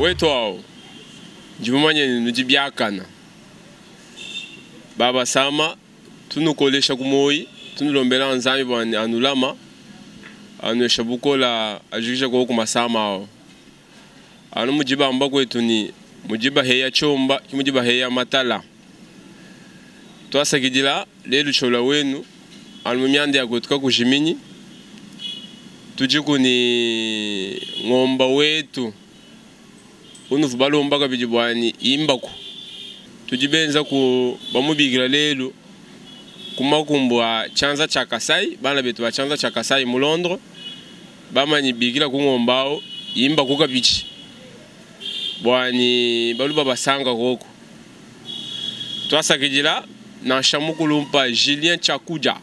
wetu hao njibumanye nujibyakana baba sama tunukolesha kumoi tunulombela nzambi bwani anulama anuesha bukola ajikisha kwa kumasama hao anu mujiba amba kwetu ni mujiba heya chomba kimujiba heya matala twasakidila lelu chola wenu anu myande ya kwetu kakujiminyi tujiku ni ngomba wetu unufu balomba kabijibwani imbaku tujibenza ku bamubigira lelu kumakumbwa chanza cha Kasai bana betu ba chanza cha Kasai mu Londres bamanyi bigira ku ngombao imbaku kabichi bwani baluba basanga koko twasakijila na shamukulumpa Julien Chakuja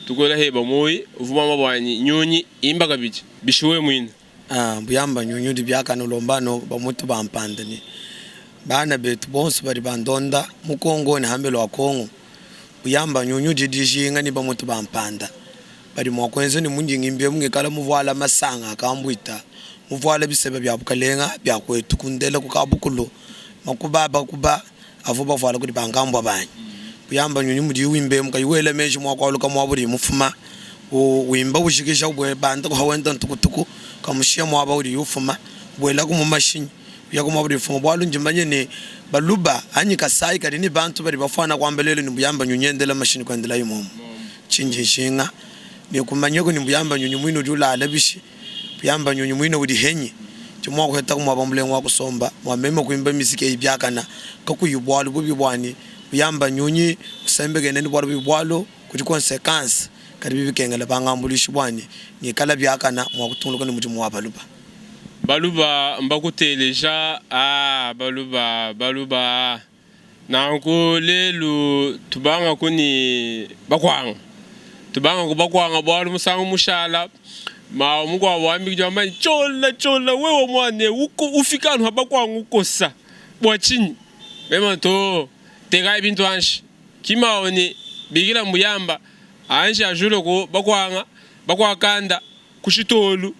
tukola heba moyi uvuma bwani nyonyi imba kabichi bishuwe mwini buyamba nyonyi dibyakana lombano bamutu bampandani bana betu bonse bari bandonda mukongo ni hambelo wa Kongo buyamba nyonyi didishinga ni bamutu bampanda bari mwakwenze ni munjingi mbye mungekala muvwala masanga akambwita muvwala bisebe bya bukalenga bya kwetu kundela kukabukulo makubaba kuba avuba vwala kuti bangambwa banye buyamba nyonyi mudi wimbe mukayiwele meshi mwakwaluka mwaburi mufuma wimba ushikisha ubwe banda ko hawenda ntukutuku kamushia mwaba uri yufuma bwela ku mumashini yakuma buri fuma bwalu njimbanye ne baluba anyi Kasai kadi ni bantu bari bafana kwambelele ni buyamba nyunyendela mashini kwendela yimo chinje shinga ni kumanyeko ni buyamba nyunyu mwino dula alabishi buyamba nyunyu mwino udi henyi chumwa ko heta kumwa bambulengo wa kusomba mwamema kuimba misike ibyakana kakuyubwalu bubibwani buyamba nyunyi usembege nene bwalu bibwalo kuti consequence kadi bibikengela bangambulishi bwani ni kala byakana mwakutunguluka ni muti mwabaluba baluba mbakuteleja baluba nanko lelu tubanga kuni bakwanga bwalu musango mushala ma mugwa wambi jamani chola wewe mwane uko ufikanu habakwanga ukosa bwachini mema to tegai bintu anshi kima oni bigila muyamba anshi ajulo ko bakwakanda kushitolu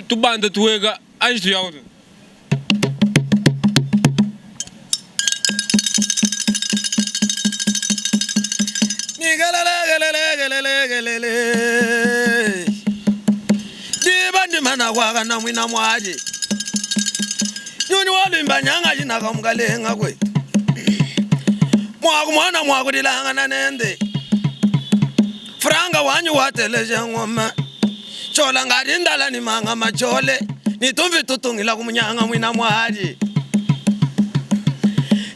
tubanda tuwega anshi tuyauta nigalele dibandi mana kwaga na mwina mwaje nyoni walimba nyanga jinaka mugalenga kwe mwana mwakudilanga na nende franga wanyu wateleje ngoma chola ngari ndala ni manga machole ni tumvi tutungila kumunyanga mwina mwali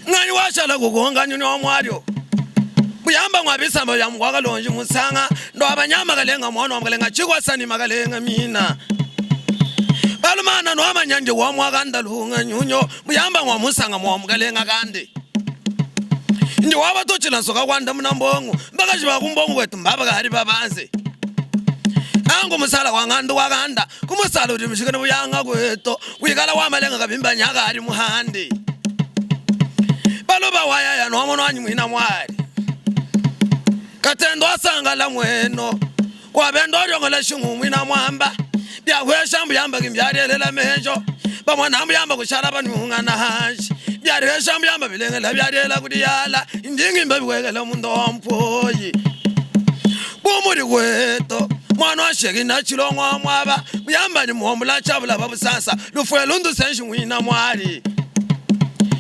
ngani washala kugonga nyuni wa mwalyo buyamba ngwabisamba ya mwaka lonji musanga ndo abanyama kalenga mwana wa mkalenga chikwa sani makalenga mina balumana no amanyanje wa mwaka ndalunga nyunyo buyamba ngwa musanga mwa mkalenga kande ndi waba tochila soka kwanda munambongo mbakajiba kumbongo wetu mbaba kali babanze ango musala wangandu wakanda kumusala uti mshikane buyanga kweto kwikala wamalenga kabimba nyaka ali muhandi baloba waya ya no mono anyi mwina mwali katendo asanga la mweno kwa bendo ryongola shingu mwina mwamba bya kwesha mbuyamba kimbyalelela menjo bamwana mbuyamba kushala banunga na hashi byare shambu yamba bilengela byarela kudiyala indingi mbabiwekela mundu wampoyi bumuri kweto mwana washeki na chilongo mwaba buyamba ni muhombula chabula babusasa lufwe lundu senshi mwina mwali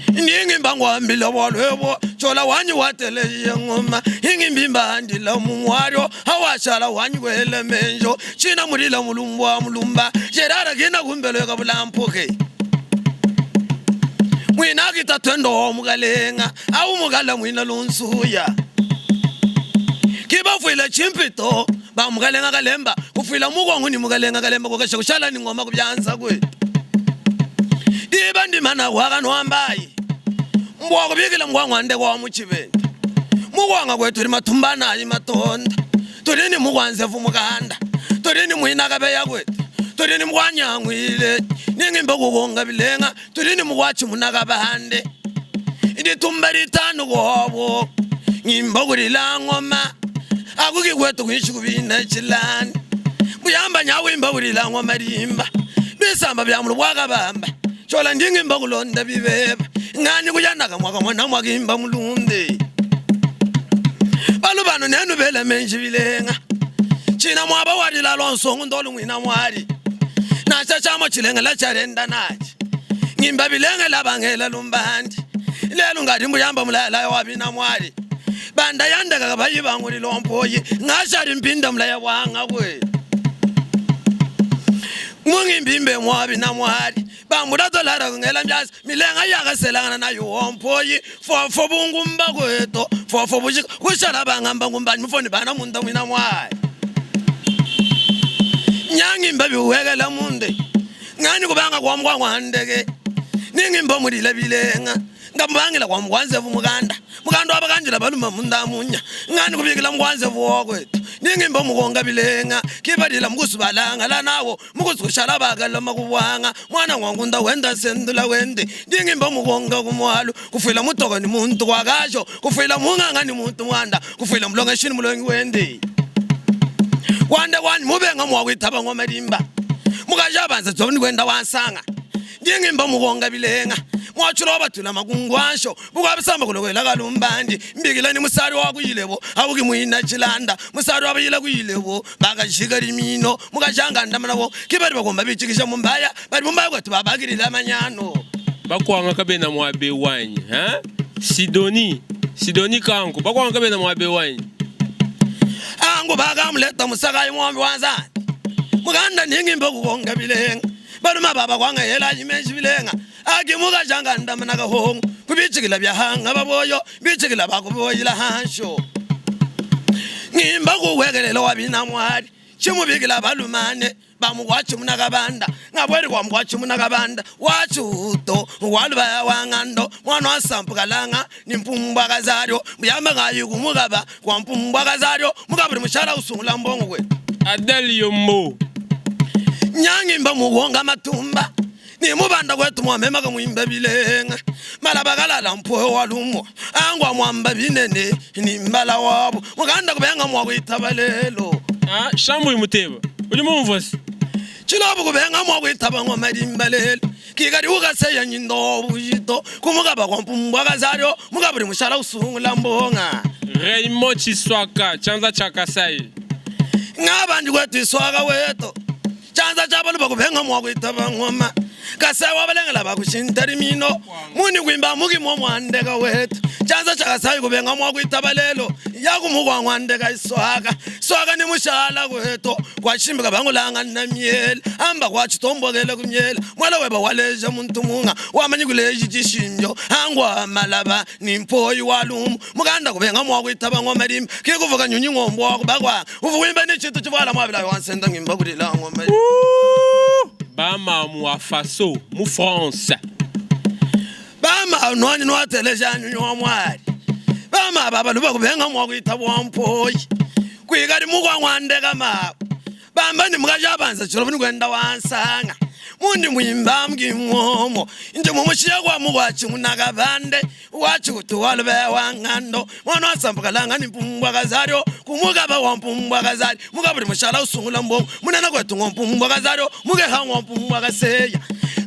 indingi mbangwa mbilo bolwebo chola wanyi watele yengoma ingi mbimba ndila mumwario hawashala wanyi kwele menjo china mulila mulumba jerara kina kumbeleka bulampuke mwina kitatwendo mugalenga au mugala mwina lunsuya kiba fuila chimpito ba mugalenga kalemba kufuila mugongo ni mugalenga kalemba kokesha kushala ni ngoma kubyanza kwe diba ndimana waka no ambayi mbwa kubikila ngwangwande kwa muchibenda mugwanga kwetu rimatumbana imatonda tulini mugwanze vumukanda tulini mwina kabeya kwetu tulini mugwanyangwile ningimba kugonga bilenga tulini mugwachi munaka bahande ndi tumbari tanu gobo ngimba kulila ngoma akuki kwetu kwishukubina chilani buyamba nyawe imba kulila ngoma limba bisamba bya mulwaka bamba chola ndingimba kulonda bibeba ngani kuyanaka mwaka mwana mwakimba mulunde balubano nenu bele menji bilenga china mwaba wadi la lonsongu ndolu mwina mwari na chachamo chilenga la charenda nachi ngimba bilenga la bangela lumbandi lelu ngati mbuyamba mulala wabina mwari banda yandaka kabayiba nguli lompoyi ngashari mpinda mulaya wanga kwe mungimbimbe mwabi na mwari bambuda dolara ngela mbyasi milenga yakaselangana nayo wompoyi fofo bungumba kweto fofo bushika kushala bangamba ngumbani mfoni bana munda mwina mwari nyangi mbabi uwekela munde ngani kubanga kwa mkwangwandeke ningimba mulile bilenga ngambangela kwa mkwanzevu mukanda wabakanjila baluma munda munya ngani kubikila mkwanzevu wokwetu ningimba mukonga bilenga kibadila mkusubalanga la nawo mkusukushala bakala makubwanga mwana wangunda wenda sendula wende ningimba mukonga kumwalu kufila mutoko ni muntu kwakasho kufila munganga ni muntu mwanda kufila mlonga shini mulongi wende wande wani mubenga mwakwitaba ngomalimba mukajabanza zobni kwenda wansanga ningimba mukonga bilenga mwachulo batula makungwasho bukabisamba kulokwela kalumbandi mbikilani musari wakuyilebo abuki muina chilanda musari wabayila kuyilebo bakashika limino mukashanga ndamanawo kibali bakomba bichikisha mumbaya bali mumbaya kwetu babakilila manyano bakwanga kabena mwabe wanyi ha Sidoni kangu bakwanga kabena mwabe wanyi angu bakamleta musakayi mwambi wanzani mukanda ningimba kukonga bilenga baluma baba kwanga hela jimenji bilenga akimuka janga ndamana ka hongo kubichikila byahanga baboyo bichikila bakuboyila hansho ngimba kuwekelela wabina mwari chimubikila balumane bamukwachi munakabanda ngabweri kwa mkwachi munakabanda wachuto walubaya wangando mwana wasampukalanga ni mpumbwa kazaryo mbuyamba ngayi kumukaba kwa mpumbwa kazaryo mukaburi mushala usungula mbongo kwe adali yombo nyangi mba muwonga matumba ni mubanda kwetu mwamema kamwimba bilenga malabakalala mpuwe walumo angwa mwamba binene ni mbala wabo mukanda kubenga mwakwitaba lelo shambu imuteba uli mumvosi chilobo kubenga mwakwitaba ngomalimba lelo kikati ukaseya nyindo bujito kumukaba kwa mpumbwa kazaryo mukaburi mushala usungula mbonga Raymond Chiswaka chanza chakasai ngabandi kwetu iswaka weto chanza chabo lubakubenga mwakwitaba ngoma kasewa balengela bakushintari mino muni kwimba muki mwandeka wetu chanza chakasayi kubenga mwakwitaba lelo yakumukwa mwandeka iswaka ni mushala kwetu kwashimbika bangulanga na miela amba kwachitombokele kumyela mwala weba waleja muntu munga wamanyi kuleji chishinjo angwa malaba ni mpoyi walumu mukanda kubenga mwakwitaba ngomalimba kikuvuka nyunyi ngombo wakubakwa uvuwimba ni chitu chivala mwabila wansenda ngimba kulila ngomalimba Bama mwa faso mu France bama nwani nwateleja nyunyo mwari bama baba luba kubenga mwakwitaba wampoyi kwikati mukwa mwandeka mabo bamba ni mukajabanza chilobuni kwenda wansanga mundi mwimba mgimwomo nje mumushiya kwa mukwachi munakabande wachi kuti walube wangando mwana wasampukalanga ni mpumbwa kazaryo kumukaba wa mpumbwa kazari mukaburi mushala usungula mbongo munana kwetu mpumbwa kazaryo mukeha mpumbwa kaseya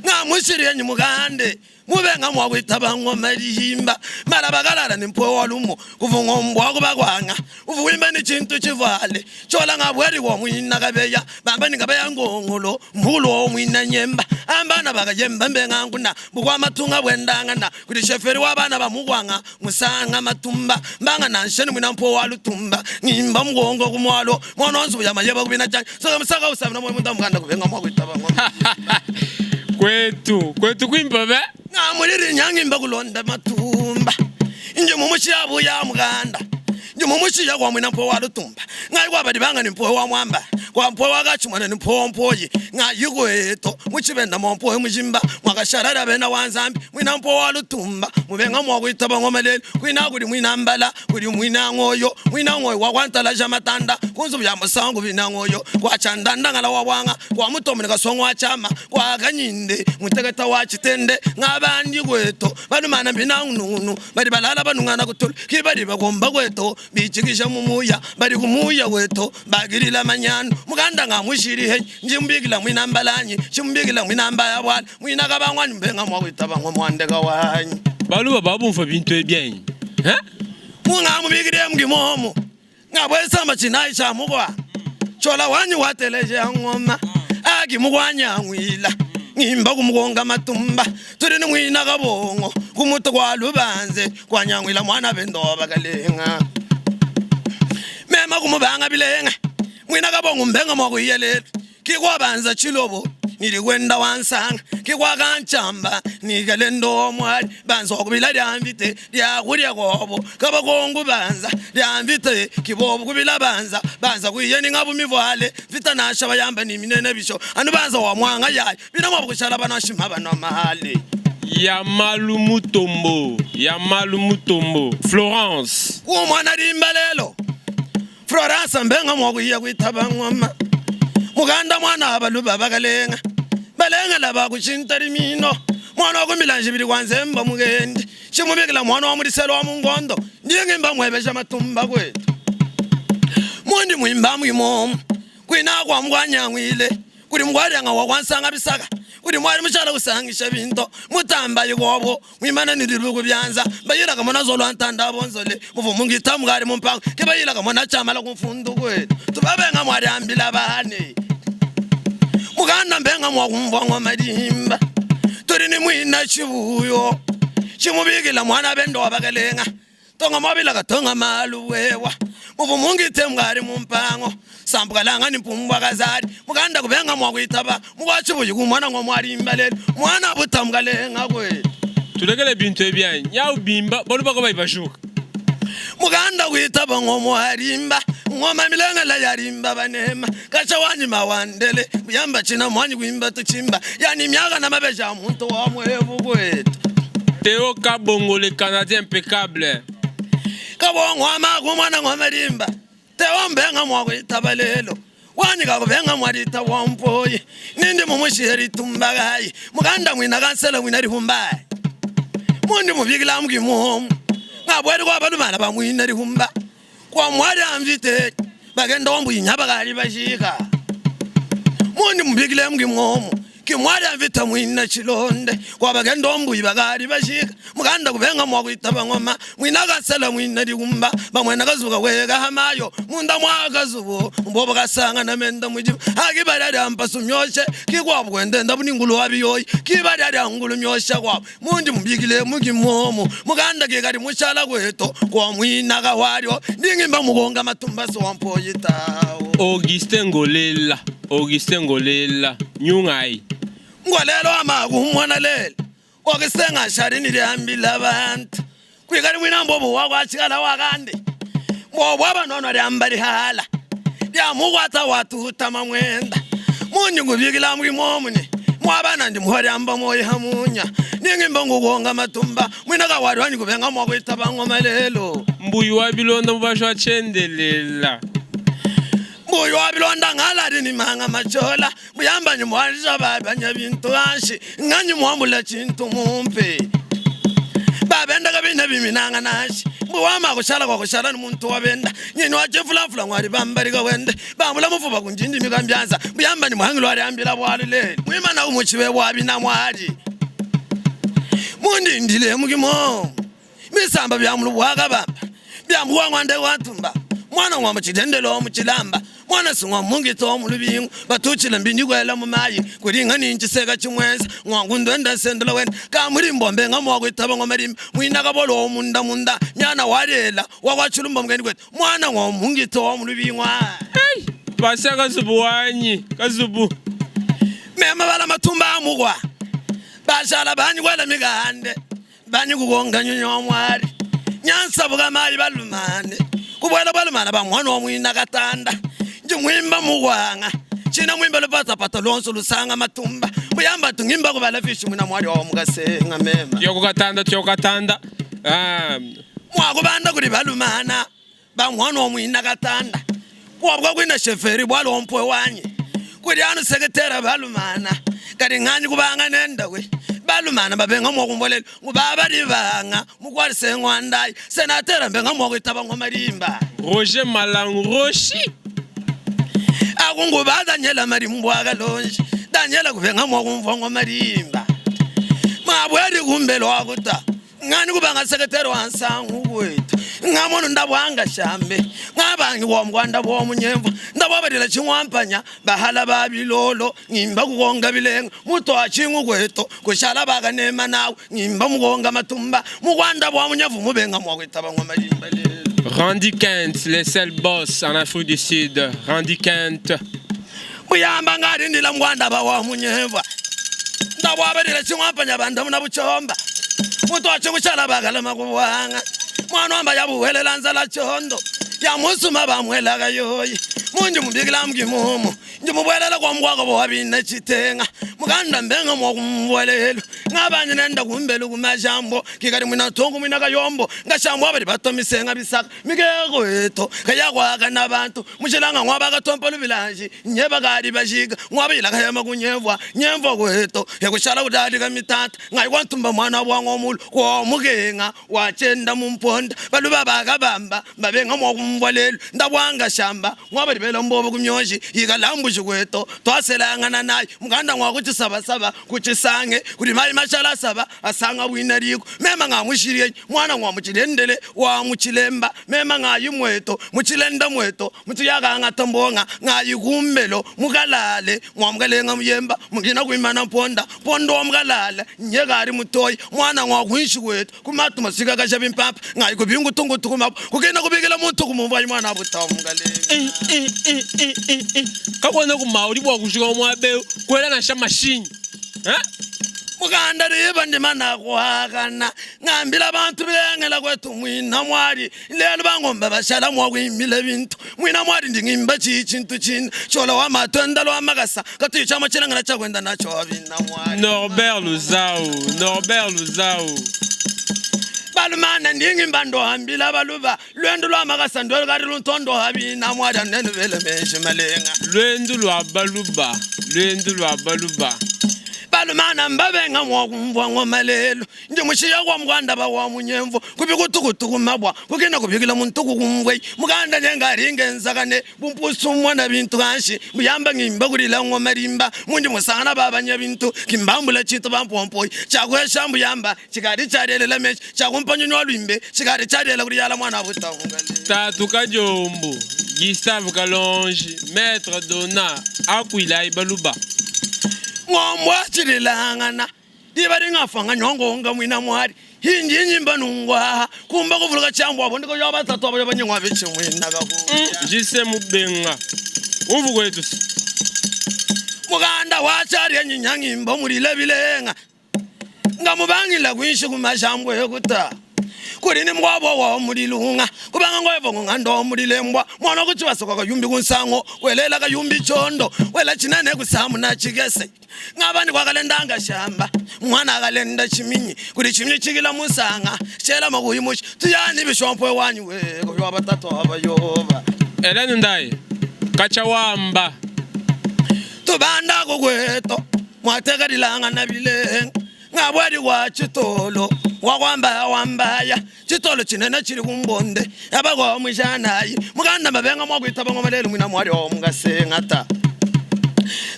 ngamushiriye nyimukande mubenga mwakwitaba ngomalimba malabakalala ni mpuwe walumo kuvunga mbwa kubakwanga uvuwimba ni chintu chivale chola ngabweri kwa mwina kabeya bamba ni kabeya ngongolo mbulo wa mwina nyemba ambana bakayemba mbenga nguna bukwa matunga bwendangana kuti sheferi wabana bamukwanga musanga matumba mbanga nansheni mwina mpuwe walutumba ngimba mgongo kumwalo mwana wanzu ya mayeba kubina chani soka musaka usamna mwe munda mkanda kubenga mwakwitaba ngoma kwetu kwimba be ngamuliri nyangi mbakulonda matumba inje mumushiyabu ya muganda inje mumushiya kwa mwina mpo walutumba ngai kwabadi banga ni mpo wa mwamba kwa mpo wakachumana ni mpo mpoyi ngai kweto muchibenda mpo mujimba mwakasharara bena wanzambi mwina mpo walutumba mubenga mwakwitaba ngomalelo kwina kuli mwina mbala kuli mwina ngoyo wakwantala jamatanda kunzu bya musangu bina ngoyo kwa chandanda ngala wawanga kwa mutomene kasongwa chama kwa kanyinde mutegeta wa chitende ngabandi kweto balumana bina ngunu bali balala banungana kutulu kibali bakomba kweto bichikisha mumuya bari kumuya weto bagirila manyano muganda ngamushiri he njimbigila mwina mbalanyi chimbigila mwina mbaya bwala mwina kabangwani mbenga mwawitaba ngomwande kawanyi baluba babumfa bintu ebyanyi mungamubigire mgimomo ngabwesa machinai cha mugwa chola wanyi wateleje ngoma agi mugwanya ngwila ngimba kumugonga matumba turi ni mwina kabongo kumuto kwa lubanze kwa nyangwila mwana bendoba kalenga mema kumubanga bilenga mwina kabongo mbenga mwakuyelele kikwa banza chilobo niri kwenda wansanga kikwa kanchamba nikalendo mwali banza kubila lyamvite lyakulya kobo kabakongu banza lyamvite kibobo kubila banza kuyeni ngabumivwale vita nasha bayamba ni minene bisho anu banza wa mwanga yayi bina mwabukushala banashima banomali ya malu mutombo Florence umwana limba lelo Florence mbenga mwakuya kwitaba ngoma muganda mwana abaluba bakalenga balenga laba kuchintari mino mwana wakumilanje bili kwanzemba mugendi chimubikila mwana wa muliselo wa mungondo ndiye ngimba mwebesha matumba kwetu mundi mwimba mwimomo kwina kwa mgwanya ngwile kuri mgwari anga wakwansanga bisaka kuri mwari mchala kusangisha binto mutamba yikobo mwimana nidiruku byanza bayila kamona zolo antanda bonzole muvumungi tamugari mumpango kebayila kamona chamala kumfundu kwetu tubabenga mwari ambila bane muganda mbenga mwakumva ngwamadimba turi ni mwina chibuyo chimubikila mwana bendo bakalenga tonga mabila katonga malu wewa muvumungi temugari mumpango sambukalanga ni mpumba kazari muganda kubenga mwakwitaba mugwachibuyi kumwana ngomwari imbalelo mwana butamgalenga kwetu tulekele bintu ebyanyi nyawu bimba boluba ko bayibashuka muganda kwitaba ngomwarimba ngoma milenga la yarimba banema kacha wanyi mawandele yamba china mwanyi kwimba tuchimba yani myaka na mabeja muntu wa mwevu kwetu Théo Kabongo le Canadien impeccable kabongo amaku mwana ngomarimba Théo mbenga mwakwitaba lelo wanyi kakubenga mwarita wampoyi nindi mumusheri tumbagayi muganda mwina kansela mwina rihumbayi mundi mubigila mgimuhomu ngabweri kwa balumana bamwina rihumba kwa mwari amvite bagenda wambu inyaba kali bashika mundi mubigile mgimomo kimwari amvite mwina chilonde kwa bagenda wambu ibakali bashika muganda kubenga mwakwitaba ngoma mwina kansela mwina rihumba bamwena kazuka wega hamayo munda mwakazubo mbobo kasanga na menda mujibu akibali ampa myoshe kikwa bwende ndabuni ngulu wabiyoyi kibali angulu myosha kwa mundi mubigile mugimomo muganda kekali mushala kweto kwa mwina kawaryo ndingimba mugonga matumba so wampoyitawo Augustin Ngolela nyungai ngolelo amakumwana lele okisenga sharini lyambila abantu kwikali mwina mbobo wakwachikala wakande mbobo abanono lyambali hala lyamukwata watu utama mwenda munyi ngubikila mwimomuni mwabana ndi muhori amba moyi hamunya ningimba ngukonga matumba mwina kawari wanyi kubenga mwakwitaba ngoma lelo mbuyi wabilonda mubasho achendelela mbuyi wabilonda ngalari ni manga machola muyamba nyi mwarisha babanya bintu anshi nganyi mwambula chintu mumpe babenda kabina biminanga nashi mbuwama kushala kwa kushala ni muntu wabenda nyini wachefulafula ngwari bambarika wende bambula mufuba kunjindi mikambyanza muyamba ni muhangilo wari ambila bwali leli mwimana umuchiwe wabina mwari mundi ndile mugimo misamba byamulu wakabamba byambuwa ngwande watumba mwana ngwa mchidendelo mchilamba mwana singwa mungito mulubingu batuchile mbindi kwela mumayi kuringa ninjiseka chimwenza ngwangu ndenda sendela wena kamulimbo mbenga mwakwitaba ngomarimba mwina kabolo munda nyana warela wakwachulumba mgeni kwetu mwana ngwa mungito mulubingwa hey basa kazubu wanyi kazubu mema bala matumba amugwa bashala banyi kwela migande banyi kukonga nyonyo mwari nyansa buga mali balumane kubwela balumana bamwana omwina katanda nje mwimba mugwanga china mwimba lepata lonso lusanga matumba muyamba tungimba kubala fishi mwina mwali wa mukasenga mema yokukatanda mwakubanda kuli balumana bamwana omwina katanda kwabwa kwina sheferi bwalo ompwe wanyi kuli anu sekretera balumana kali ngani kubanga nenda we balumana babenga mo kumbolelo ngubaba livanga mukwali sengwandai senatera benga mo kwitaba ngomalimba Roger Malangroshi akunguba Daniela marimbo akalonje Daniela kubenga mo kumvongo malimba mabweri kumbelo akuta ngani kubanga sekretary wansangu kwethu ngamono ndabwanga shambe ngabangi womkwanda bomunyemvu ndababadela chingwampanya bahala babilolo ngimba kukonga bilenga muto achingu kweto kushala bakanema nawe ngimba mukonga matumba mukwanda bomunyevu mubenga mwakwetaba ngomalimba lelo. Randy Kent, les seuls boss en Afrique du Sud. Randy Kent. Muyamba ngari ndila mkwanda bawomunyevu ndababadela chingwampanya banda munabuchomba muto achingu chala bakala makubwanga mwana wamba yabuwelela nzala chondo ya musuma bamwela kayoyi munje mubikila mgimumu nje mubwelela kwa mkwako bwabine chitenga mukanda mbenga mwakumwelelo ngabanye nenda kumbelu kumajambo kikari mwina tongu mwina kayombo ngashambo abali batomisenga bisaka mikeko eto kayakwaka nabantu muchilanga ngwaba katompolo bilanji nyeba kali bashiga ngwabila kayama kunyevwa nyemvo kweto yakushala kudali kamitata ngayikwantumba mwana wangomulu kwa mukenga wachenda mumponda baluba bakabamba babenga mwakumwelelo ndabwanga shamba ngwabali bela mbobo kumyoshi yikalambushi kweto twaselangana naye mukanda ngwakuthi saba kuchisange kuti mai machala saba asanga bwina liko mema ngamushiriye mwana ngwamuchilendele wa muchilemba mema ngayimweto muchilenda mweto mutiyaka ngatambonga ngayikumbelo mukalale ngwamkalenga muyemba mungina kuimana ponda pondo mkalala nyekari mutoyi mwana ngwakuishi kweto kumatu masika kashabi mpapa ngayikubingu tungu tukumapo kukena kubikela muntu kumumva mwana abutawa mkalenga Kabona kumauli bwa kushika omwabe kwela na shamashini mukanda riba ndimana kwakana ngambila abantu bengela kwethu mwina mwali lelo bangomba bashala mwakwimile bintu mwina mwali ndingimba chichintu chini chola wa matenda lo makasa katicha machelanga chakwenda nacho abina mwali Norbert Luzao balumana ndingimba ndo hambila baluba lwendo lwa makasa ndo kali luntondo habina mwali nene vele meshe malenga lwendo lwa baluba balumana mbabenga mwakumvwa ngomalelo nje mushiya kwa mkwanda bawa munyemvo kubikutukutuku mabwa kukina kubikila muntu kumvwe mukanda nyengari ngenzakane bumpusu mwana bintu kanshi muyamba ngimba kulila ngomalimba munje musana babanya bintu kimbambula chito bampompoyi chakwesha muyamba chikari charelela mechi chakumpanyonyo lwimbe chikari charelela kuliyala mwana butavungale Tatu Kajombo Gustave Kalonji Maître Dona Akwila Ibaluba ngomwa chililangana dibari ngafanga nyongonga mwina mwari hindi nyimba nungwa kumba kuvuluka chambwa abo ndiko yoba tatu abo yabanyengwa biche mwina kaku Jise Mubenga Umvu kwetu muganda wachari nyinyangi imba murile bilenga ngamubangila kwishi kumashambwe yokuta kuri ni mwabo wa mulilunga kubanga ngoevo ngando mulilembwa mwana kuti basoka kayumbi kunsango welela kayumbi chondo wela chinane kusamu na chigese ngabani kwakalendanga shamba mwana akalenda chiminyi kuri chiminyi chikila musanga chela makuyimushi tuyani bishompo wanyu we ko batatu abayoba Eleni ndaye Kachawamba tubanda kokweto mwateka dilanga nabilenga ngabwadi kwa chitolo wambaya chitolo chinene chiri kumbonde abako mujanayi mukanda mabenga mwakwitaba ngomalelo mwina mwali omgasenga ta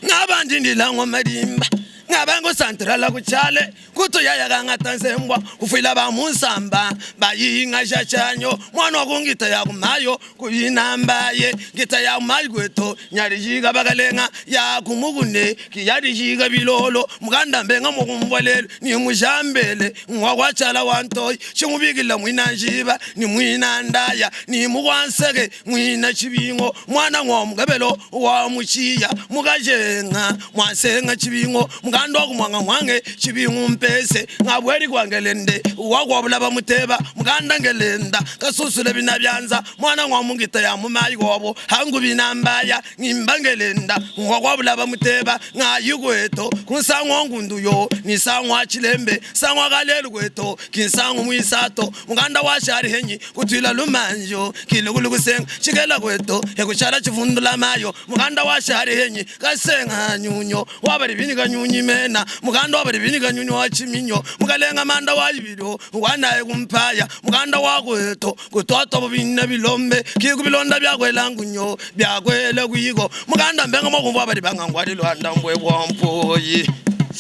ngabandi ndilangwa madimba ngabango santrala kuchale kuto yaya kangatanzembwa kufila ba musamba bayinga chachanyo mwana wakungita ya kumayo kuyinambaye ngita ya kumayo kweto nyari jiga bakalenga ya kumugune kiyari jiga bilolo mukanda mbenga mukumbolelo ni mujambele ngwakwachala wantoyi chimubikila mwina njiba ni mwina ndaya ni mukwanseke mwina chibingo mwana ngomgabelo wa muchiya mukajenga mwasenga chibingo mukando kumwanga mwange chibingu mpese ngabweri kwangelende wakwabula bamuteba mukanda ngelenda kasusule binabyanza mwana ngwamungita ya mumayi gobo hangu binambaya ngimbangelenda ngwakwabula bamuteba ngayikweto kunsangwa ngunduyo ni sangwa chilembe sangwa kalelu kweto kinsangwa muisato mukanda washari henyi kutwila lumanjo kilukulu kusenga chikela kweto ekuchala chivundula mayo mukanda washari henyi kasenga nyunyo wabari binika nyunyi mena muganda wabari binika nyunyu wa chiminyo mukalenga manda wa ibiro wanaye kumpaya muganda wakweto kutoto binne bilombe kikubilonda byakwelangu nyo byakwele kuyiko muganda mbenga mokumva abari bangangwali lwanda mbwe kwampoyi.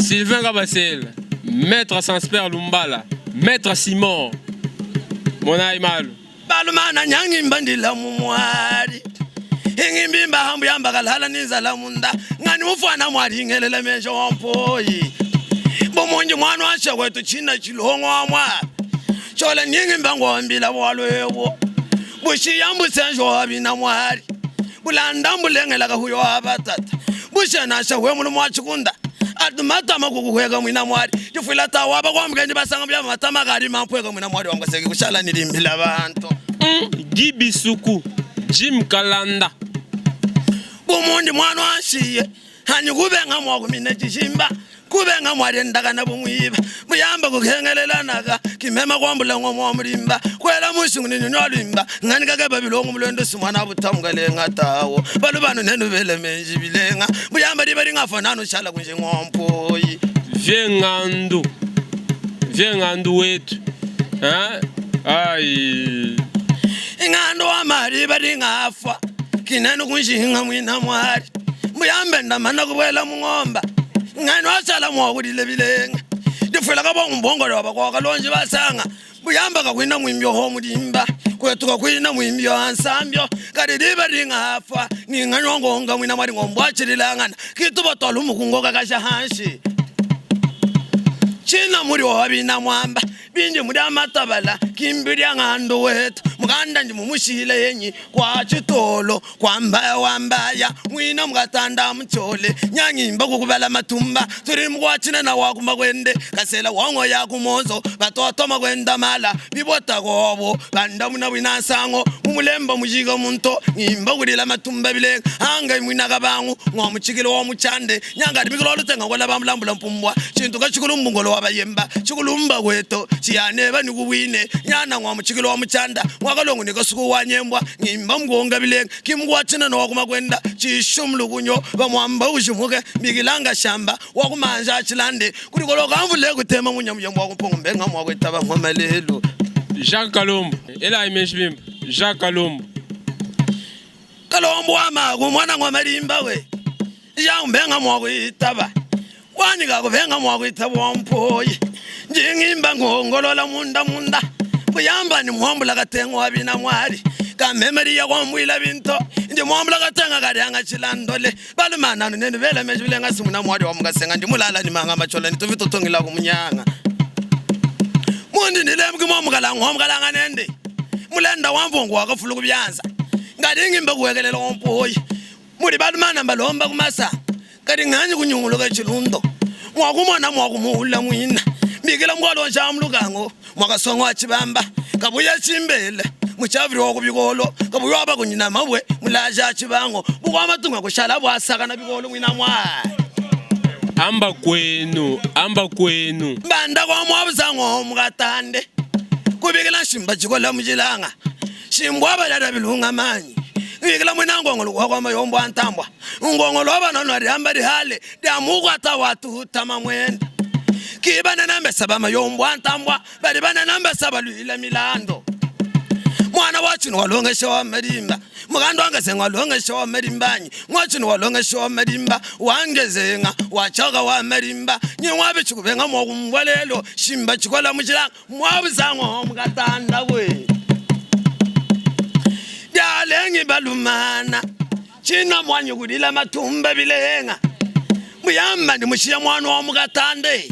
Sylvain Kabasel, Maître Sansper Lumbala, Maître Simon, Mona Imalu. Balumana nyangi mbandila mumwari. Hingi mbimba hambu yamba kalhala nizala munda. Ngani mufana mwari ingelela mesha wampoyi. Bomonji mwanu asha kwetu china chilongo wa mwari. Chola nyingi mbango wambila walwewo. Bushi yambu senjo wabina mwari. Bulanda mbulengela kahuyo wabatata. Bushi nasha wemulu mwachikunda. Atumata makukuhweka mwina mwari. Jufila tawaba kwa mgenji basanga mbya matama kari mampweka mwina mwari wangaseki kushala nilimbila abantu. Gibi Suku, Jim Kalanda. Bumundi mwanu ashiye. Hanyu kubenga mwaku minejishimba. Kubenga mwari ndaka na bumuiba. Muyamba kukengelela naka. Kimema kwa mbulango mwamulimba. Kwela mushungu nini nyolimba. Ngani kake babilongu mulendo sumana butamgale ngatawo. Balubanu nenu vele menji bilenga. Muyamba ribari ngafanano shala kunje ngompoyi. Viengandu wetu. Ai. Ingando wa mari bari ngafa. Kinenu kunshinga mwina mwari. Muyambe ndamana kubwela mungomba. Ngani wasala mwakudile bilenga. Difwela kabongo mbongolo wabakwaka lonji basanga. Muyamba kakwina mwimbyo homu dimba. Kwetu kakwina mwimbyo ansambyo. Kadidiba ringa hafa. Ninganyongonga mwina mwari ngombwachililangana. Kitu batolu mukungoka kasha hanshi. China muri wabina mwamba. Binji muri amatabala. Kimbiri ngando wetu. Muganda ndi mumushile yenyi. Kwa chitolo. Kwa mbaya wambaya. Mwina mgatanda mchole. Nyanyi mba kukubala matumba. Turi mkwachina na wakuma kwende. Kasela wango ya kumozo. Batoto makwenda mala. Bibota gobo. Banda muna wina sango. Mumulemba mujiga munto. Nimba kudila matumba bile. Hanga mwina kabangu. Ngomuchikilo wa muchande. Nyanga dibikilo lutenga kwa labambulambula mpumbwa. Chintuka chikulu mbungolo wabayemba. Chikulumba kweto. Chiyaneba nikuwine. Nyana ngomuchikilo wa muchanda. Wakalongu nikosuku wanyembwa. Ngimba mgonga bile. Kimkwachina na wakuma kwenda. Chishumlu kunyo. Bamwamba ujimuke. Migilanga shamba. Wakumanja chilande. Kurikolo kamvule kutema munyamuyambu wakupongu mbenga mwakwetaba mwamalelo. Jacques Kalombo. Ela imeshibimba. Jacques Kalombo. Kalombo wama kumwana ngwamalimba we. Yang mbenga mwakwetaba. Wanika kubenga mwakwetaba wampoyi. Njingimba ngongolola munda. Kuyamba ni mwambula katengo wabina mwari. Kamemeri ya kwamwila binto. Ndi mwambula katenga karianga chilandole. Balumana nenu vele mejule nga simuna mwari wa mkasenga. Ndi mulala ni manga machola. Ndi tuvito tongila kumunyanga. Mundi nilemki mwamukala nga nende. Mulenda wambongu wakafulu kubyanza. Ngadi ngimba kuwekelela wampoyi. Muri balumana mbalomba kumasa. Kadi nganyi kunyunguloka chilundo. Mwakumona mwakumuhula mwina. Mikila mwalo nchamlukango. Mwakasongo wachibamba. Kabuya chimbele. Muchaviri wakubikolo. Kabuya wabakunyina mabwe. Mulaja chibango. Bukwa matunga kushala bwasaka na bikolo mwina mwari. Amba kwenu. Banda kwa mwabuzango mukatande. Kubikila shimba chikola mujilanga. Shimbwa balada bilunga manyi. Ngikila mwina ngongolo kwa mayombo antambwa. Ngongolo wabanono ariamba rihale. Diamuku ata watu hutama mwenda. Kibana namba saba mayombo antambwa. Bari bana namba saba luhila milando. Mwana wachinu walongesha wa marimba. Mugando wangezenga walongesha wa marimbanyi. Mwachinu walongesha wa marimba. Wangezenga wachaga wa marimba. Nyingwabe chikubenga mwakumwalelo. Shimba chikola mchilanga. Mwabuzango mkatanda we. Jalengi balumana. China mwanyu kudila matumba bilenga. Muyamba ndi mushia mwanu wa mkatande.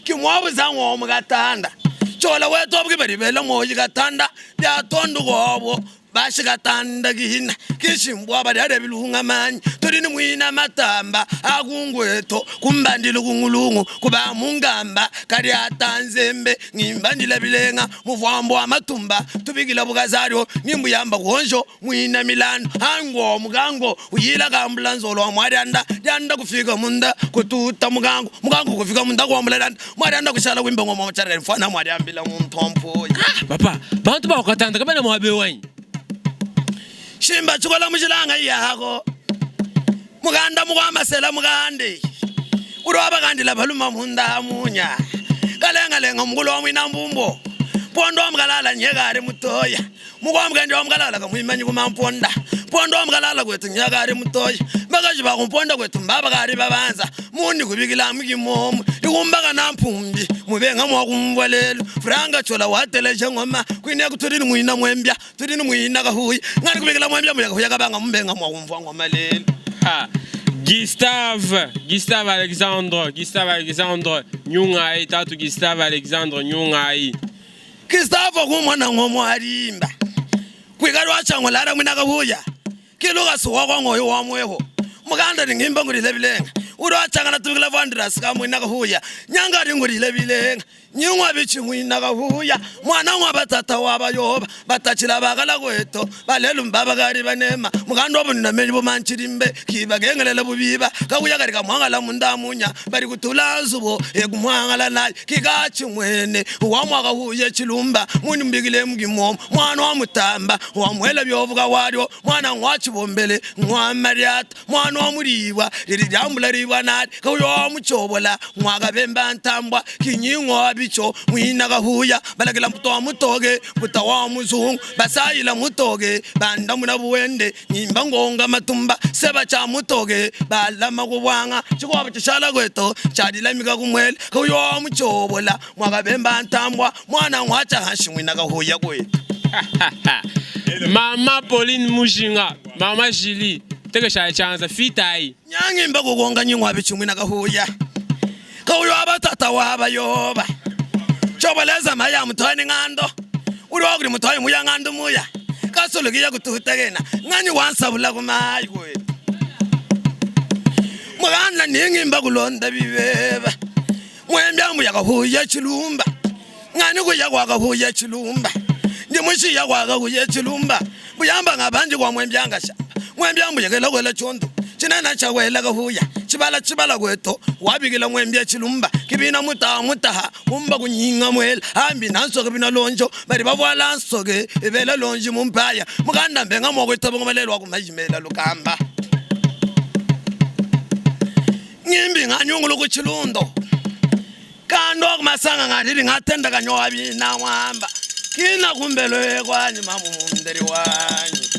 Kimwabuzango wa mkatanda. Chola wetu wabukibari bela mwoji katanda. Bia tondu gobo. Bashi katanda gihina. Kishimbwa bari hade bilunga manyi. Turini mwina matamba. Agungweto. Kumbandilo kungulungu. Kuba mungamba. Kari atanzembe. Ngimbandile bilenga. Muvwambo wa matumba. Tubigila bukazario. Nimbuyamba kuhonjo. Mwina milano. Hango mugango. Uyila kambulanzolo wa mwarianda. Yanda kufika munda. Kututa mugango. Mugango kufika munda kwa mbuladanda. Mwarianda kushala wimbe ngoma mchara. Mfana mwariambila mtompo. Papa. Bantu ba wakatanda. Kabena mwabe wanyi. Shimba chikola mujilanga yako. Muganda mugwa masela mugandi. Urwaba kandi bikila baluma munda munya kalenga mngulu wa mwina mbumbo pondo mgalala nyegari mutoya mugwamga ndio mgalala kamwimanyi kumamponda pondo mgalala kwetu nyegari mutoya bagaji bakumponda kwetu mbaba gari babanza mundi kubikila mugimomo ikumbaga nampumbi mubenga mwakumbolelo franga chola wateleje ngoma kwine kutulini mwina mwembya tulini mwina kahuyi ngani kubikila mwembya muyaga kabanga mbenga mwakumva ngoma lelo ha Gustave Alexandre Nyungai tatu Gustave Alexandre Nyungai Gustave kumwana ngomwalimba kwikali wachangolara mwina kahuya kiluka suwa kwa ngoyo wa mweho muganda ngimba ngulile bilenga uro achangana tubikila vandras ka mwina kahuya nyangari ngulile bilenga nyungwa bichi mwina kahuya mwana ngwa batata wabayoba batachila bakala kweto balelu mbaba gari banema muganda obunna menyi bomanchirimbe kibagengelele bubiba kahuya kali kamwangala mundamunya bari kutulazubo ekumwangala naye kikachi mwene wamwa kahuya chilumba muni mbigile mgimo mwana wa mutamba wamwela byovuga walyo mwana ngwachi bombele ngwa mariata mwana wa muriwa liri jambula riwa nati kahuya wa muchobola mwaga bemba ntambwa kinyingwa bicho mwina kahuya balagila mtoa mutoge mutawa muzungu basayila mutoge banda muna buwende nyimba ngonga matumba seba cha mutoge balama kubwanga chikwa chishala kweto chadila mika kumwele kahuya wa muchobola mwaga bemba ntambwa mwana ngwacha hashi mwina kahuya kweto Mama Pauline Mujinga Mama Jili teke sha chanza fitai nyangi mba kugonga nyingwa bichi mwina kahuya kahuya abatata wabayoba chobaleza maya mutwani ngando uri wakuri mutwani muya ngando muya kasulukiya kutuhutegena ngani wansabula kumayi kwetu muganda ningimba kulonda bibeba mwembya muya kahuya chilumba ngani kuya kwa kahuya chilumba ndi mushiya kwa kahuya chilumba buyamba ngabanje kwa mwembya ngashamba mwembya muyekela kwela chondo chinana chawela kahuya chibala kweto wabikila mwembya chilumba kibina mutaha umba kunyinga mwela hambi nansoke bina lonjo bari babwala nsoke ebela lonji mumpaya muganda mbenga mokwetaba ngomalelwa kumajimela lukamba ngimbi nganyungulu kuchilundo kando kumasanga ngadiri ngatenda kanyowa bina mwamba kina kumbelo ekwanyi mamunderi wanyi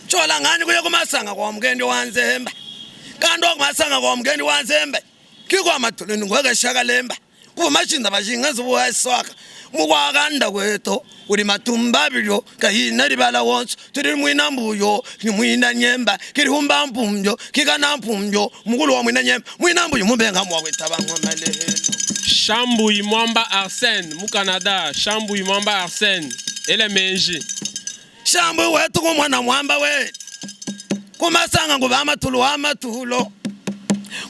chola ngani kuye kumasanga kwa mgendi wanzemba kando kumasanga kwa mgendi wanzemba kikwa matuleni ngweke shakalemba kumashinda bashinga zubuwaswaka mukwakanda kweto uri matumba bilyo kahina libala wonso turi mwina mbuyo ni mwina nyemba kiri humba mpumbyo kikana mpumbyo mukulu wa mwina nyemba mwina mbuyo mubenga mwakwetaba ngomalelo Shambu Imwamba Arsène mu Canada Shambu Imwamba Arsène ele menji Shambu wetu kumwana mwamba we kumasanga kuba amatulo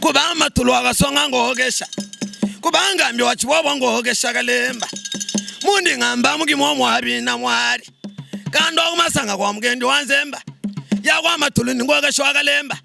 kuba amatulo akasonga ngogesha kubanga mbi wachibobo ngogesha kalemba mundi ngamba mugimo mwabina mwari kando kumasanga kwa mgendi wanzemba yakwa amatulo ngogesha kalemba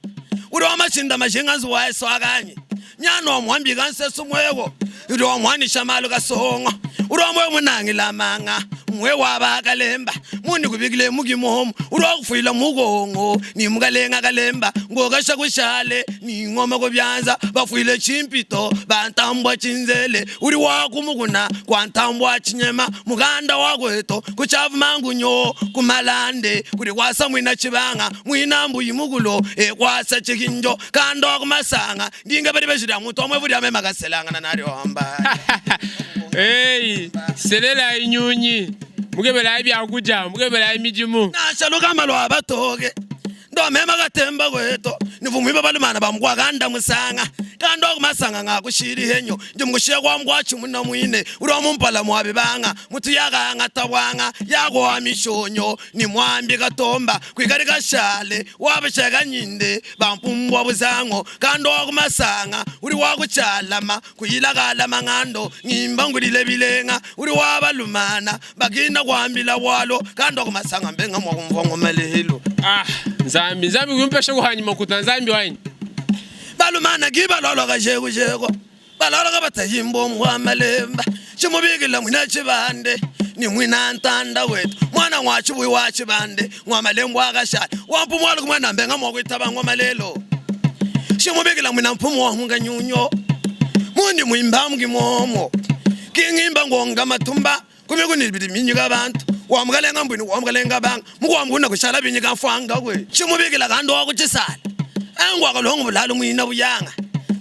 uri wamashinda mashinga zuwa swakanye nyano mwambi kansesu mwego uri wamwanisha malo kasonga uri wamwe munangi lamanga mwe wabakalemba mundi kubikile mugimomo uri wakufuyila mugongo ni mukalenga kalemba ngokasha kushale ni ngoma kobyanza bafuyile chimpito bantambwa chinzele uri wakumukuna kwa ntambwa chinyema muganda wakweto kuchavu mangunyo kumalande kuri kwasa mwina chibanga mwina mbuyi mukulo kwasa chikinjo kando kumasanga ndinga bari bashira mutu omwe buri amema kaselanga nari wamba hey selela inyunyi mugebela ibyakuja mugebela imijimu nashaluka malo abatoke ndo mema katemba kweto nivumwiba balumana bamkwakanda musanga kando kumasanga ngakushiri henyo ndimkushiya kwamkwachi muna mwine uri wamumpala mwabibanga mutu yakanga tabwanga yakwa mishonyo ni mwambi katomba kwikali kashale wabashaka nyinde bampumbwa buzango kando kumasanga uri wakuchalama kuyilakala mangando ngimba ngulile bilenga uri wabalumana bakina kwambila walo kando kumasanga mbenga mwakumvongo malelo Nzambi kumpesha kuhanyima kuta nzambi wani balumana gibalolo kajeko balolo kabatayimbo mwamalemba chimubikila mwina chibande ni mwina ntanda wetu mwana ngwachi buyi wa chibande mwamalembo akashali wampu mwalo kumwana mbenga mwakwitaba ngomalelo shimubekela mwina mpumo wa munga nyunyo mundi mwimba mgimomo kingimba ngonga matumba kumeko nibidi minyiga abantu wamgalenga mbini wamgalenga bang mukwamguna kushala binyiga fanga kwe shimubekela kanto wakuchisala angwa kalongo bulalo mwina buyanga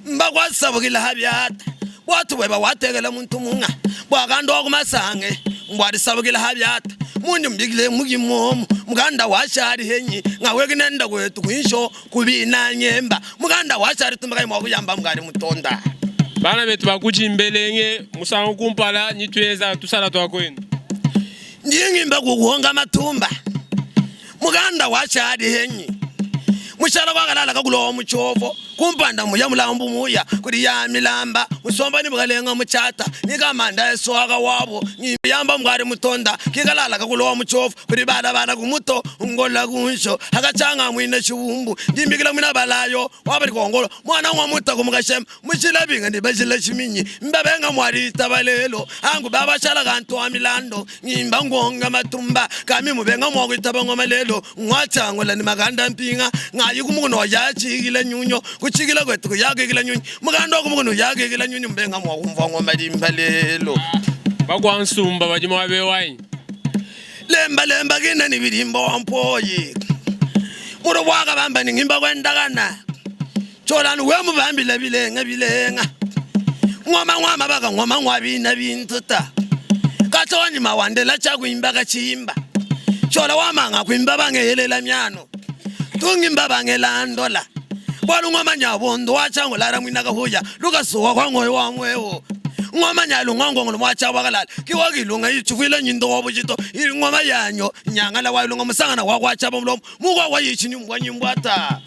mbakwasabukila habyata watu weba watekela muntu munga bwakanto wakumasange ngwadisabukila habyata mundi mbikile mugimomo muganda washari henyi ngaweke nenda kwetu kwisho kubina nyemba muganda washari tumbakai mwakuyamba mugari mutonda bana betu bakuchimbelenge musango kumpala nitweza tusala twakwenu ndingimba kukuhonga matumba muganda washari henyi mushala kwakalala kakulowa muchovo kumpanda muya mulambu muya kuri ya milamba musomba ni bukalenga muchata nikamanda eswaka wabo ngiyamba mugari mutonda kikalala kakulowa muchovo kuri bana kumuto ngola kunsho akachanga mwine chibumbu ndimbikila mwina balayo wabali kongolo mwana wa muta kumukashem muchila binga ndibashila chiminyi mbabenga mwari tabalelo angu baba shala kanto amilando ngimba ngonga matumba kami mubenga mwakwitaba ngomalelo ngwachangola ni maganda mpinga yikumuno yachikile nyunyo kuchikila kwetu kuyakekela nyunyo mukando kumuno yakekela nyunyo mbenga mwakumva ngomalimba lelo bakwansumba bajima wabe wayi lemba kina ni bilimbo wampoyi muro waka bamba ngimba kwendakana cholani we mubambile bilenga ngoma baka ngoma ngwabina bintuta katoni mawandela chakuimba kachimba chola wamanga kuimba bangeyelela myano tungimba bangelandola kwalungoma nyabondo wachango lara mwina kahuya lukasuwa kwa ngoyo wamwewo ngoma nyalo ngongongolo mwacha wakalala kiwakilunga yichukwile nyindo wabuchito ili ngoma yanyo nyanga la wayilunga musangana wakwacha bomlomo mukwa wayichini mwanyimbwata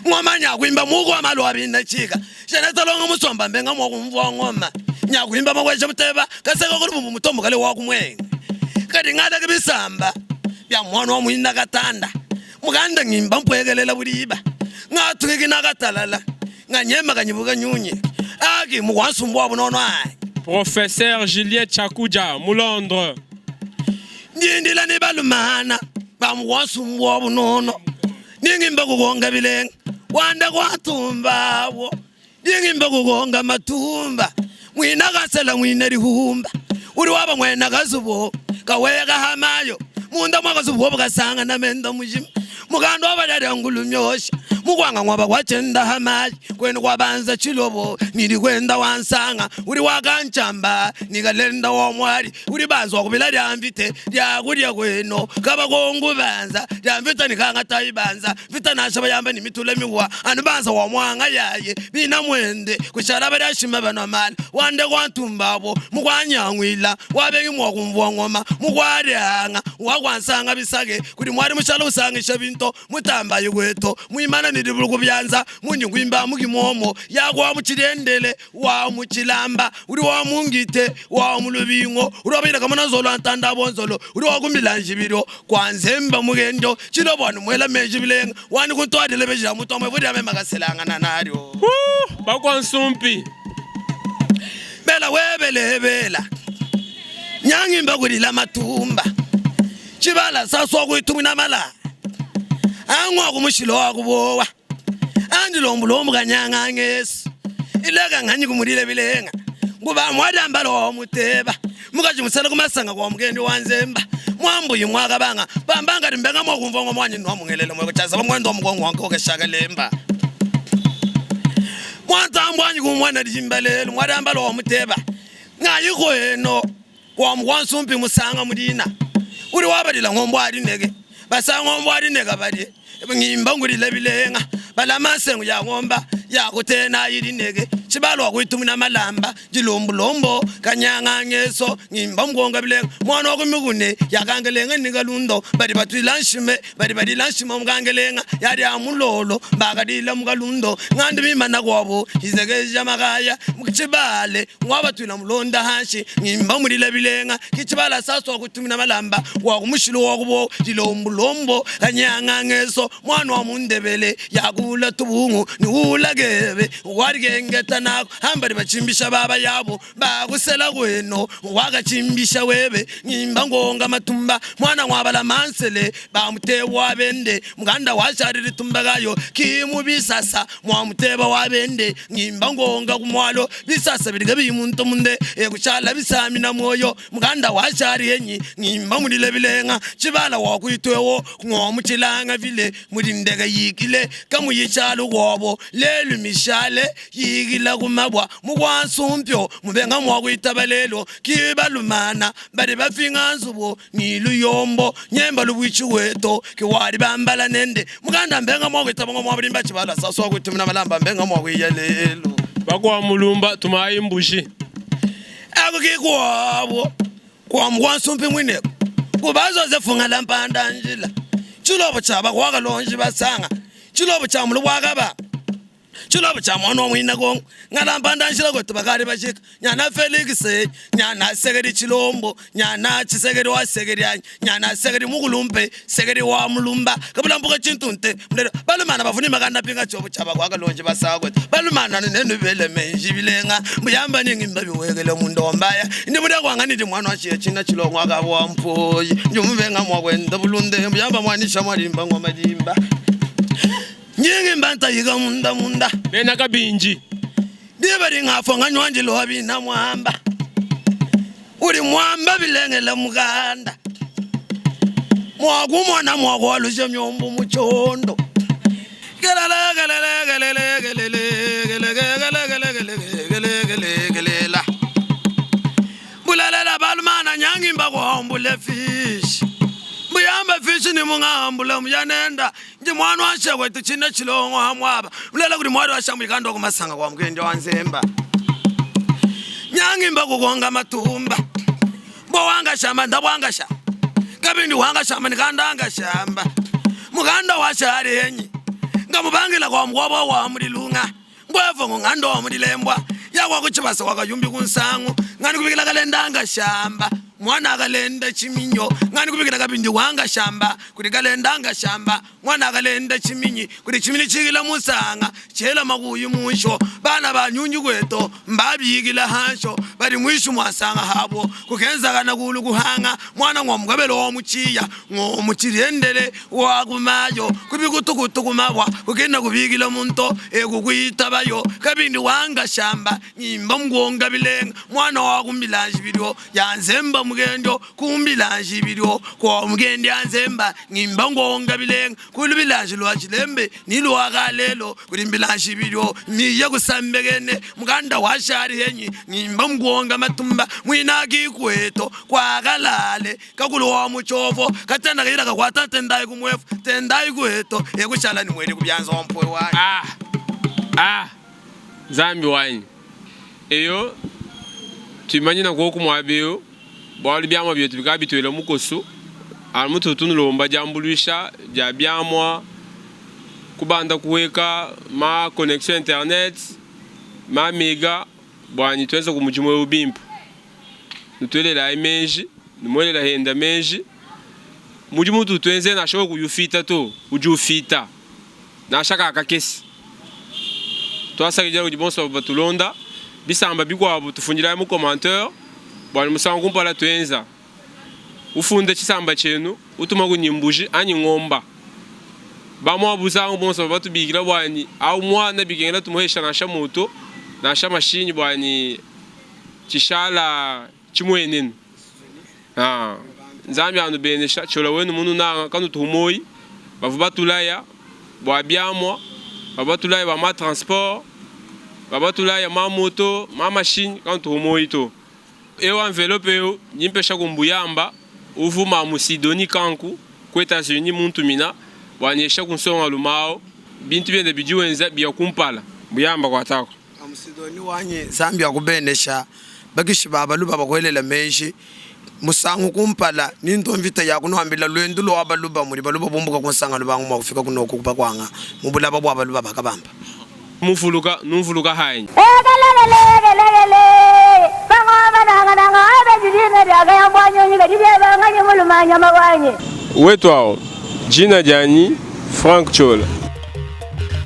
ngoma nyakwimba mukwa malwabi nachika shenetsalonga musomba mbenga mwakumvwa ngoma nyakwimba makwesha muteba kaseka kulubumbu mutombo kale wakumwenga kati ngada kibisamba bya mwana wa mwina katanda muganda ngimba mpwekelela buliba ngathukiki nakatalala nganyema kanyibuka nyunye aki mukwasumbwa bunono ai Professeur Julien Chakuja Mulondre ndindila ni balumana bamukwasumbwa bunono ningimba kukonga bilenga wanda kwatumbawo ningimba kukonga matumba mwina kasela mwina lihumba uri waba mwena kazubo kaweka hamayo munda mwakazubo bukasanga na menda mujima mugando abadada ngulumyosha mukwanga ngwaba kwachenda hamaji kwenu kwabanza chilobo nili kwenda wansanga uri wakanchamba nikalenda wamwali uri banza wakubila lyamvite lyakulya kweno kaba kongu banza lyamvita nikanga tayi banza vita nashaba yamba ni mitule miwa anu banza wamwanga yaye bina mwende kushala badashima banamala wande kwantumbabo mukwanyangwila wabengi mwakumvwa ngoma mukwaryanga wakwansanga bisage kuri mwari mushala usangisha binto mutamba yekweto muimana nidibuluku byanza munyingwimba mugimomo yakwa muchirendele wa muchilamba uri wa mungite wa mulubingo uri wabira kamana zolo antanda bonzolo uri wa kumbilanjibiro kwanzemba mugendo chilobwana mwela mejibilenga wani kuntwadele bejira mutomwe vudi ame makaselanga nanaryo bakwansumpi bela webelebela nyangimba kulila matumba chibala saswa kuitumina mala angwa kumushilo wakubowa andilombulomu kanyanga ngesi ileka nganyi kumulile bilenga nguba mwadambalo wa muteba mukajimusela kumasanga kwa mgendi wanzemba mwambu yimwaka banga bambanga dimbenga mwakumva ngomwanyi nwamungelele mwekochaza bamwendo mgongo wanko keshaka lemba mwantambwanyi kumwana dijimbalelo mwadambalo wa muteba ngayiko eno kwa mwansumpi musanga mudina uri wabadila ngombwadi nege basanga ngombwadi nega badi ngimba ngulile bilenga balamasengu ya ngomba ya kutena yiri nege chibalo kuitumina malamba jilombulombo kanyanga ngeso ngimba mgonga bilenga mwana wakumikune yakangelenga nikalundo badi batuilanshime badi lanshime mkangelenga yadi amulolo bakadila mkalundo ngandi bimana kwabo izekeja makaya mkichibale ngwabatuila mulonda hashi ngimba mulile bilenga kichibala saswa kutumina malamba wakumushilo wakubo jilombulombo kanyanga ngeso mwana wa mundebele yakula tubungu ni ulagebe warigengeta nako hambari bachimbisha baba yabo bagusela kweno wagachimbisha webe ngimba ngonga matumba mwana mwabala mansele bamuteba wabende muganda washarira tumbagayo kimubisasa mwamuteba wabende ngimba ngonga kumwalo bisasa biriga bimuntu munde ekuchala bisami na moyo muganda washari yenyi ngimba mulile bilenga chibala wakuitwewo ngomuchilanga vile mulindega yikile kamuyichala gobo lelu mishale yigila kumabwa mugwansumpyo mubenga mwakuitabalelo kibalumana bali bafinga nzubo niluyombo nyemba lubwichi weto kiwali bambala nende muganda mbenga mwakuitabanga mwabulimba chibala saswa kutumina balamba mbenga mwakuyalelo bakwa mulumba tumayi mbushi ako kikwabo kwa mgwansumpi mwineko kubazo zefunga lampanda njila chilobo chaba kwaka lonji basanga chilobo cha mulu wakaba chilobo cha mwana omwina kongo ngalampanda njila kwetu bakali bashika nyana Felix nyana segeri chilombo nyana chisegeri wa segeri nyana segeri mukulumpe segeri wa mulumba kabulambuka chintunte mlelo balumana bafuni makanda pinga chobo chaba kwaka lonji basanga kwetu balumana nenu bele menji bilenga muyamba ningi mbabi wekele mundu ombaya ndi muda kwanga ndi mwana wa china chilongo akabwa mpoyi njumuvenga mwakwenda bulunde muyamba mwanisha mwalimba ngoma limba nyingi mbanta yiga munda bena kabinji dibari ngafonga nywanje lobi na mwamba uri mwamba bilengela muganda mwagumona mwagoluje myombo muchondo bulalala balmana nyangi mbagombule fish muyamba fish ni mungambula muyanenda nje mwana washakwe tuchine chilongo hamwaba ulela kuti mwana washamuyikando kumasanga kwa mkende wanzemba nyangi mbakukonga matumba mbo wanga shamba ndabwanga shamba kabindi wanga shamba nikandanga shamba muganda washari henyi ngamubangila kwa mgwabo wa mulilunga ngwevo ngando wa mulilembwa yakwa kuchibasa wakayumbi kunsangu ngani kubikila kalendanga shamba mwana akalenda chiminyo ngani kubikila kabindi wanga shamba kuti kalendanga shamba mwana akalenda chiminyi kuti chimini chikila musanga chela makuyu musho bana banyunyu kweto mbabikila hansho bali mwishu mwasanga habo kukenza kana kulu kuhanga mwana ngomugabelo wa muchiya ngomuchirendele wa kumayo kubikutukutuku mabwa kukenda kubikila muntu ekukuitabayo kabindi wanga shamba nyimba mgonga bilenga mwana wa kumbilanji bilyo yanzemba mugendo kumbilanji bilyo kwa mugende yanzemba nyimba ngonga bilenga kulubilanji lwa chilembe nilo akalelo kulimbilanji bilyo miya kusambegene muganda washari henyi nyimba mgonga matumba mwina kikweto kwa kalale kakulu wa muchovo katenda kira kakwata tendai kumwefu tendai kweto ekuchala ni mwene kubyanza ompwe wani zambi wani eyo timanyina kwa kumwabeyo bwali byamwa byetu bikabitwela mukoso alimutu tunulomba jambuluisha ja byamwa kubanda kuweka ma connexion internet ma mega bwani tuweza kumujimwe ubimpu nutwelela imeji numwelela henda meji mujimutu tuenze na shoko kuyufita to ujufita na shaka akakesi twasakijala kujibonso batulonda bisamba bikwabo tufunjira mu commentaire bwani musango kumpala tuenza ufunde chisamba chenu utuma kunyimbuji ani ngomba bamwa buzango bonso batubikira bwani au mwana bigengela tumuhesha na shamoto na shamashini bwani chishala chimwenene nzambi anu benesha chola wenu munu na kanu tumoyi bavubatulaya bwa byamwa babatulaya ba ma transport babatulaya ma moto ma machine kanu tumoyi to ewa envelope yo nyimpesha kumbuyamba uvuma musidoni kanku ku Etats-Unis muntu mina wanyesha kunsonga lumao bintu byende bijiwenza bya kumpala buyamba kwatako amusidoni wanye Zambia kubenesha bakishi baba luba bakwelela meshi musangu kumpala ninto mvita ya kunohambila lwendu lo abaluba muri baluba bombuka kunsanga lubangu makufika kunoko kubakwanga mubulaba bwa baluba bakabamba numvuluka hayi wetu hao jina jani Frank Chola.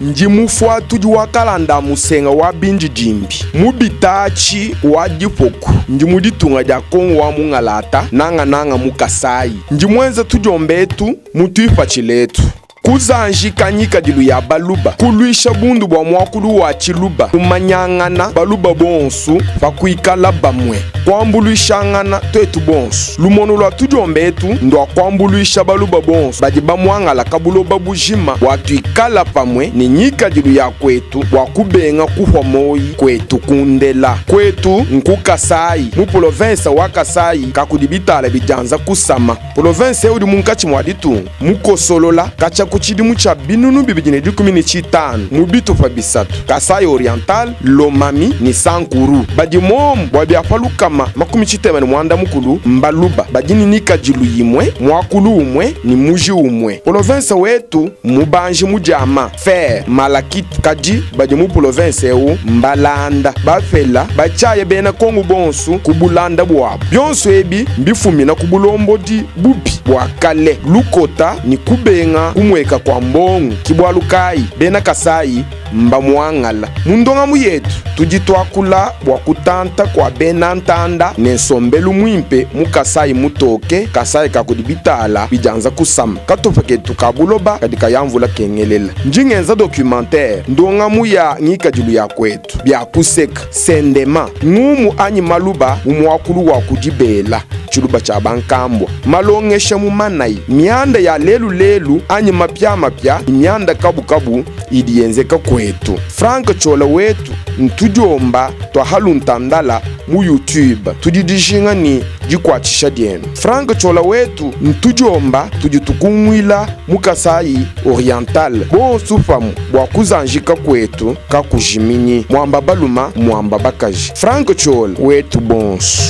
ndi mufua tudi wakalanda musenga wa binji jimbi mubitachi wa dipoku ndi muditunga dia Kongo wa mungalata nanga mukasai ndi mwenza tudiombetu mutuipa chiletu kuzanjika nyika dilu ya baluba kuluisha bundu bwa mwakulu wa chiluba kumanyangana baluba bonsu fakuikala bamwe kwambuluishangana twetu bonsu lumono lwa tudiombetu ndwa kwambuluisha baluba bonsu badi bamwangala kabuloba bujima watuikala pamwe ni nyika dilu ya kwetu wakubenga kuhwamoyi kwetu kundela kwetu nkukasai mu province wa Kasai kakudibitala bijanza kusama province eudi munkachi mwaditunga mukosolola kacha kuchidimu cha binunu bibijine di 15 mubito fa bisatu Kasai Oriental Lomami ni Sankuru badi mom bwabiafalukama makumi chitema ni mwanda mukulu mbaluba badini nika jilu yimwe mwakulu umwe ni muji umwe province wetu mubanji mujama fer malakit kaji badi mu province eu mbalanda bafela bachaye bena Kongo bonsu kubulanda bwabo byonso ebi mbifumina kubulombo di bubi bwakale lukota ni kubenga kumweka kwa mbongo kibwalukai bena Kasai mbamwangala mundonga muyetu tuditwakula bwakutanta kwa bena ntanda nensombelu mwimpe mukasai mutoke Kasai kakudibitala bijanza kusama katofaketu kabuloba kadika yamvula kengelela njingenza documentaire ndonga muya ngika dilu ya kwetu byakuseka sendema ngumu anyi maluba umwakulu wa kujibela chiluba cha bankambwa malongesha mumanai mianda ya lelu anyi mapya mianda kabu idiyenzeka kwetu Frank Chola wetu ntudiomba twahaluntandala mu YouTube tudidishinga ni jikwachisha dienu Frank Chola wetu ntudiomba tuditukumwila mu Kasai Oriental bonsu famu bwakuzanjika kwetu kakujiminyi mwamba baluma mwamba bakaji Frank Chola wetu bonsu.